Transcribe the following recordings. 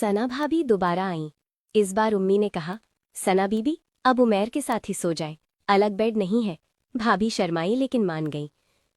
सना भाभी दोबारा आईं। इस बार उम्मी ने कहा, सना बीबी अब उमैर के साथ ही सो जाएं, अलग बेड नहीं है। भाभी शर्माई लेकिन मान गई।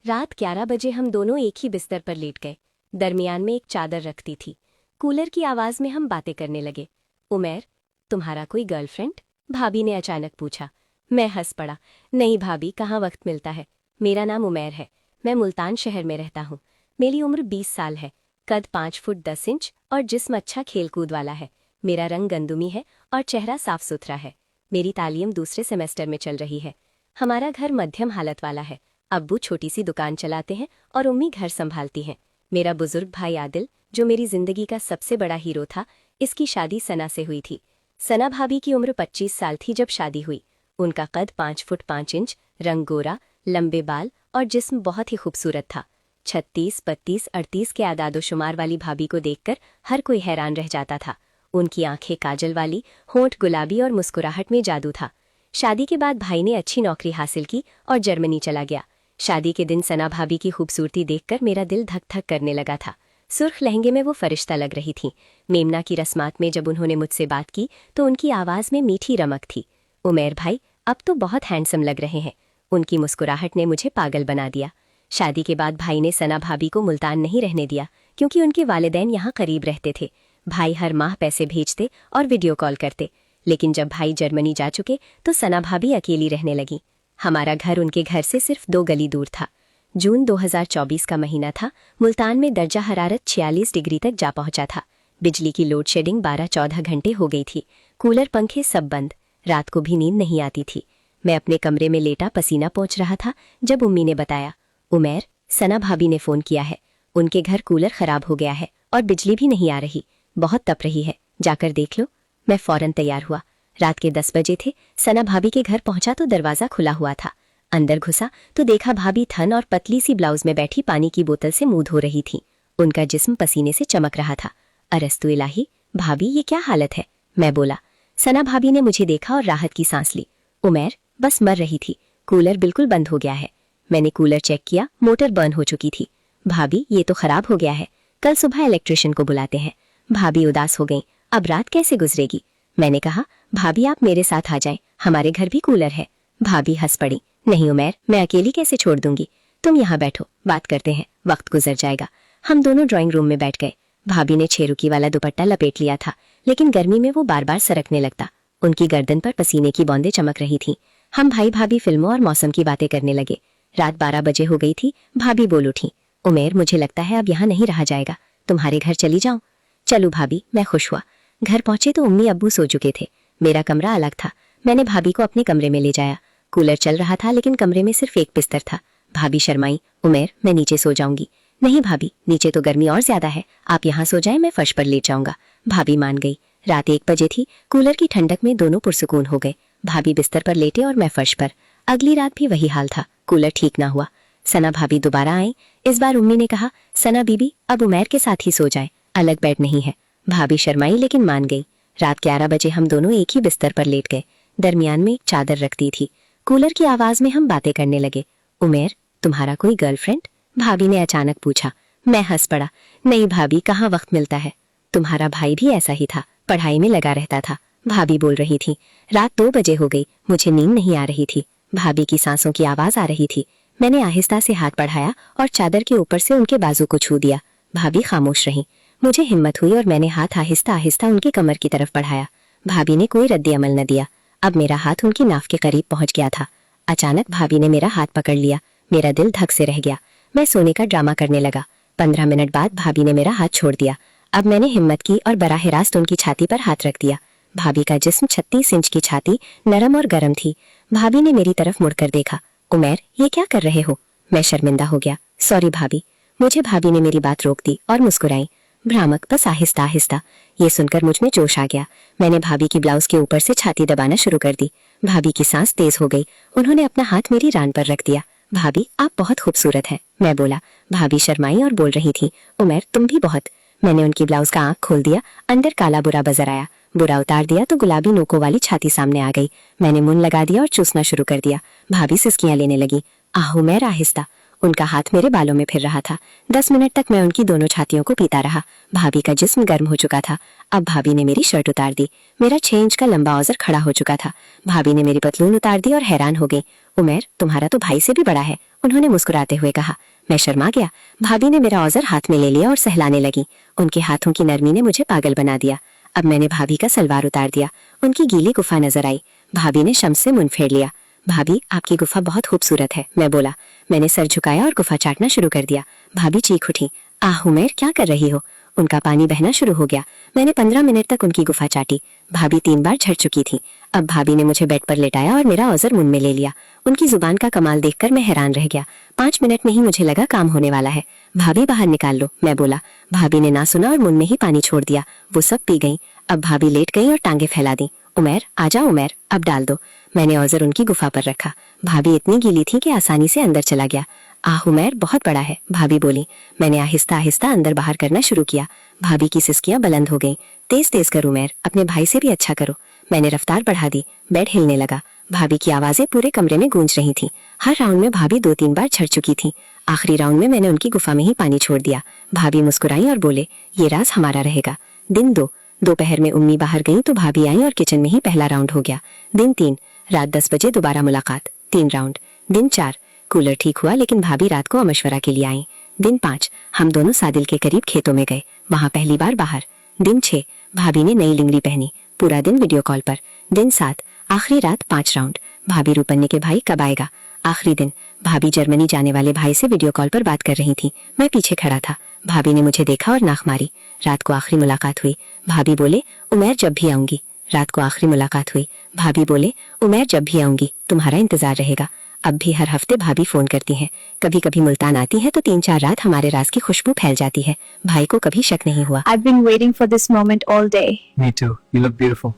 रात 11 बजे हम दोनों एक ही बिस्तर पर लेट गए। दरमियान में एक चादर रखती थी। कूलर की आवाज में हम बातें करने लगे। उमैर, तुम्हारा कोई गर्लफ्रेंड? भाभी ने अचानक पूछा। मैं हंस पड़ा। नहीं भाभी, कहाँ वक्त मिलता है। मेरा नाम उमैर है। मैं मुल्तान शहर में रहता हूँ। मेरी उम्र 20 साल है। कद 5 फुट 10 इंच और जिस्म अच्छा खेलकूद वाला है। मेरा रंग गंदुमी है और चेहरा साफ सुथरा है। मेरी तालीम दूसरे सेमेस्टर में चल रही है। हमारा घर मध्यम हालत वाला है। अब्बू छोटी सी दुकान चलाते हैं और उम्मी घर संभालती हैं। मेरा बुजुर्ग भाई आदिल, जो मेरी जिंदगी का सबसे बड़ा हीरो था, इसकी शादी सना से हुई थी। सना भाभी की उम्र 25 साल थी जब शादी हुई। उनका कद 5 फुट 5 इंच, रंग गोरा, लंबे बाल और जिस्म बहुत ही खूबसूरत था। 36, 32, 38 के आदादोशुमार वाली भाभी को देखकर हर कोई हैरान रह जाता था। उनकी आंखें काजल वाली, होंठ गुलाबी और मुस्कुराहट में जादू था। शादी के बाद भाई ने अच्छी नौकरी हासिल की और जर्मनी चला गया। शादी के दिन सना भाभी की खूबसूरती देखकर मेरा दिल धक धक करने लगा था। सुर्ख लहंगे में वो फरिश्ता लग रही थी। मेमना की रस्मात में जब उन्होंने मुझसे बात की तो उनकी आवाज़ में मीठी रमक थी। उमैर भाई, अब तो बहुत हैंडसम लग रहे हैं। उनकी मुस्कुराहट ने मुझे पागल बना दिया। शादी के बाद भाई ने सना भाभी को मुल्तान नहीं रहने दिया, क्योंकि उनके वालिदैन यहाँ करीब रहते थे। भाई हर माह पैसे भेजते और वीडियो कॉल करते। लेकिन जब भाई जर्मनी जा चुके तो सना भाभी अकेली रहने लगी। हमारा घर उनके घर से सिर्फ 2 गली दूर था। जून 2024 का महीना था। मुल्तान में दर्जा हरारत 46 डिग्री तक जा पहुंचा था। बिजली की लोड शेडिंग 12-14 घंटे हो गई थी। कूलर पंखे सब बंद। रात को भी नींद नहीं आती थी। मैं अपने कमरे में लेटा पसीना पोंछ रहा था जब उम्मी ने बताया, उमैर, सना भाभी ने फ़ोन किया है। उनके घर कूलर ख़राब हो गया है और बिजली भी नहीं आ रही। बहुत तप रही है, जाकर देख लो। मैं फ़ौरन तैयार हुआ। रात के 10 बजे थे। सना भाभी के घर पहुंचा तो दरवाज़ा खुला हुआ था। अंदर घुसा तो देखा भाभी थन और पतली सी ब्लाउज में बैठी पानी की बोतल से मुंह धो रही थी। उनका जिस्म पसीने से चमक रहा था। अरस्तु इलाही, भाभी ये क्या हालत है? मैं बोला। सना भाभी ने मुझे देखा और राहत की सांस ली। उमैर, बस मर रही थी। कूलर बिल्कुल बंद हो गया है। मैंने कूलर चेक किया, मोटर बर्न हो चुकी थी। भाभी, ये तो खराब हो गया है। कल सुबह इलेक्ट्रिशियन को बुलाते हैं। भाभी उदास हो गई। अब रात कैसे गुजरेगी? मैंने कहा, भाभी आप मेरे साथ आ जाएं, हमारे घर भी कूलर है। भाभी हंस पड़ी। नहीं उमैर, मैं अकेली कैसे छोड़ दूंगी। तुम यहाँ बैठो, बात करते हैं, वक्त गुजर जाएगा। हम दोनों ड्राइंग रूम में बैठ गए। भाभी ने छेरुकी वाला दुपट्टा लपेट लिया था, लेकिन गर्मी में वो बार बार सरकने लगता। उनकी गर्दन पर पसीने की बूंदें चमक रही थीं। हम भाई भाभी फिल्मों और मौसम की बातें करने लगे। रात 12 बजे हो गई थी। भाभी बोल उठी, उमैर, मुझे लगता है अब यहाँ नहीं रहा जाएगा। तुम्हारे घर चली जाऊं? चलो भाभी, मैं खुश हुआ। घर पहुंचे तो उम्मी अब्बू सो चुके थे। मेरा कमरा अलग था। मैंने भाभी को अपने कमरे में ले जाया। कूलर चल रहा था, लेकिन कमरे में सिर्फ एक बिस्तर था। भाभी शर्माई। उमैर, मैं नीचे सो जाऊंगी। नहीं भाभी, नीचे तो गर्मी और ज्यादा है। आप यहाँ सो जाएं, मैं फर्श पर लेट जाऊंगा। भाभी मान गई। रात 1 बजे थी। कूलर की ठंडक में दोनों पुरसुकून हो गए। भाभी बिस्तर पर लेटे और मैं फर्श पर। अगली रात भी वही हाल था। कूलर ठीक ना हुआ। सना भाभी दोबारा आई। इस बार उम्मी ने कहा, सना बीबी अब उमैर के साथ ही सो जाए, अलग बेड नहीं है। भाभी शर्माई लेकिन मान गई। रात 11 बजे हम दोनों एक ही बिस्तर पर लेट गए। दरमियान में एक चादर रखती थी। कूलर की आवाज में हम बातें करने लगे। उमैर, तुम्हारा कोई गर्लफ्रेंड? भाभी ने अचानक पूछा। मैं हंस पड़ा। नहीं भाभी, कहाँ वक्त मिलता है। तुम्हारा भाई भी ऐसा ही था, पढ़ाई में लगा रहता था। भाभी बोल रही थी। रात 2 बजे हो गई। मुझे नींद नहीं आ रही थी। भाभी की सांसों की आवाज आ रही थी। मैंने आहिस्ता से हाथ बढ़ाया और चादर के ऊपर से उनके बाजू को छू दिया। भाभी खामोश रही। मुझे हिम्मत हुई और मैंने हाथ आहिस्ता आहिस्ता उनकी कमर की तरफ बढ़ाया। भाभी ने कोई रद्दी अमल न दिया। अब मेरा हाथ उनकी नाफ के करीब पहुंच गया था। अचानक भाभी ने मेरा हाथ पकड़ लिया। मेरा दिल धक से रह गया। मैं सोने का ड्रामा करने लगा। 15 मिनट बाद भाभी ने मेरा हाथ छोड़ दिया। अब मैंने हिम्मत की और बराह रास्त उनकी छाती पर हाथ रख दिया। भाभी का जिस्म 36 इंच की छाती, नरम और गर्म थी। भाभी ने मेरी तरफ मुड़कर देखा। उमैर, ये क्या कर रहे हो? मैं शर्मिंदा हो गया। सॉरी भाभी। मुझे भाभी ने मेरी बात रोक दी और मुस्कुराई। भ्रामक, बस आहिस्ता आहिस्ता। ये सुनकर मुझ में जोश आ गया। मैंने भाभी की ब्लाउज के ऊपर से छाती दबाना शुरू कर दी। भाभी की सांस तेज हो गई। उन्होंने अपना हाथ मेरी रान पर रख दिया। भाभी, आप बहुत खूबसूरत हैं, मैं बोला। भाभी शर्माई और बोल रही थी, उमैर तुम भी बहुत। मैंने उनकी ब्लाउज का आंख खोल दिया। अंदर काला बुरा बजर आया। बुरा उतार दिया तो गुलाबी नोकों वाली छाती सामने आ गई। मैंने मुंह लगा दिया और चूसना शुरू कर दिया। भाभी सिसकियां लेने लगी। आह उमैर, आहिस्ता। उनका हाथ मेरे बालों में फिर रहा था। 10 मिनट तक मैं उनकी दोनों छातियों को पीता रहा। भाभी का जिस्म गर्म हो चुका था। अब भाभी ने मेरी शर्ट उतार दी। मेरा 6 इंच का लंबा औज़र खड़ा हो चुका था। भाभी ने मेरी पतलून उतार दी और हैरान हो गई। उमर, तुम्हारा तो भाई से भी बड़ा है, उन्होंने मुस्कुराते हुए कहा। मैं शर्मा गया। भाभी ने मेरा औज़र हाथ में ले लिया और सहलाने लगी। उनके हाथों की नरमी ने मुझे पागल बना दिया। अब मैंने भाभी का सलवार उतार दिया। उनकी गीली गुफा नजर आई। भाभी ने शम्स से मुंह फेर लिया। भाभी, आपकी गुफा बहुत खूबसूरत है, मैं बोला। मैंने सर झुकाया और गुफा चाटना शुरू कर दिया। भाभी चीख उठी। आह उमर, क्या कर रही हो? उनका पानी बहना शुरू हो गया। मैंने 15 मिनट तक उनकी गुफा चाटी। भाभी 3 बार झड़ चुकी थी। अब भाभी ने मुझे बेड पर लेटाया और मेरा औज़र मुंह में ले लिया। उनकी जुबान का कमाल देखकर मैं हैरान रह गया। 5 मिनट में ही मुझे लगा काम होने वाला है। भाभी बाहर निकाल लो, मैं बोला। भाभी ने ना सुना और मुंह में ही पानी छोड़ दिया। वो सब पी गई। अब भाभी लेट गई और टांगे फैला दी। उमर, आजा उमर, अब डाल दो। मैंने औज़र उनकी गुफा पर रखा। भाभी इतनी गीली थी कि आसानी से अंदर चला गया। आह उमर, बहुत बड़ा है, भाभी बोली। मैंने आहिस्ता आहिस्ता अंदर बाहर करना शुरू किया। भाभी की सिसकियां बुलंद हो गईं। तेज तेज करो उमर, अपने भाई से भी अच्छा करो। मैंने रफ्तार बढ़ा दी। बेड हिलने लगा। भाभी की आवाजें पूरे कमरे में गूंज रही थीं। हर राउंड में भाभी 2-3 बार झड़ चुकी थी। आखिरी राउंड में मैंने उनकी गुफा में ही पानी छोड़ दिया। भाभी मुस्कुराई और बोले, ये राज हमारा रहेगा। दिन 2, दोपहर में उम्मी बाहर गई तो भाभी आई और किचन में ही पहला राउंड हो गया। दिन 3, रात 10 बजे दोबारा मुलाकात, 3 राउंड। दिन 4, कूलर ठीक हुआ लेकिन भाभी रात को मशवरा के लिए आई। दिन 5, हम दोनों सादिल के करीब खेतों में गए, वहां पहली बार बाहर। दिन 6, भाभी ने नई लिंगड़ी पहनी, पूरा दिन वीडियो कॉल पर। दिन 7, आखिरी रात 5 राउंड। भाभी रूपन्ने के भाई कब आएगा? आखिरी दिन, भाभी जर्मनी जाने वाले भाई से वीडियो कॉल पर बात कर रही थी। मैं पीछे खड़ा था। भाभी ने मुझे देखा और नाक मारी। रात को आखिरी मुलाकात हुई। भाभी बोले, उमर जब भी आऊंगी। रात को आखिरी मुलाकात हुई। भाभी बोले, उमर जब भी आऊंगी, तुम्हारा इंतजार रहेगा। अब भी हर हफ्ते भाभी फोन करती हैं। कभी कभी मुल्तान आती है तो 3-4 रात हमारे राज की खुशबू फैल जाती है। भाई को कभी शक नहीं हुआ। I've been waiting for this moment all day. Me too. You look beautiful.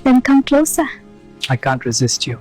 Then come closer. I can't resist you.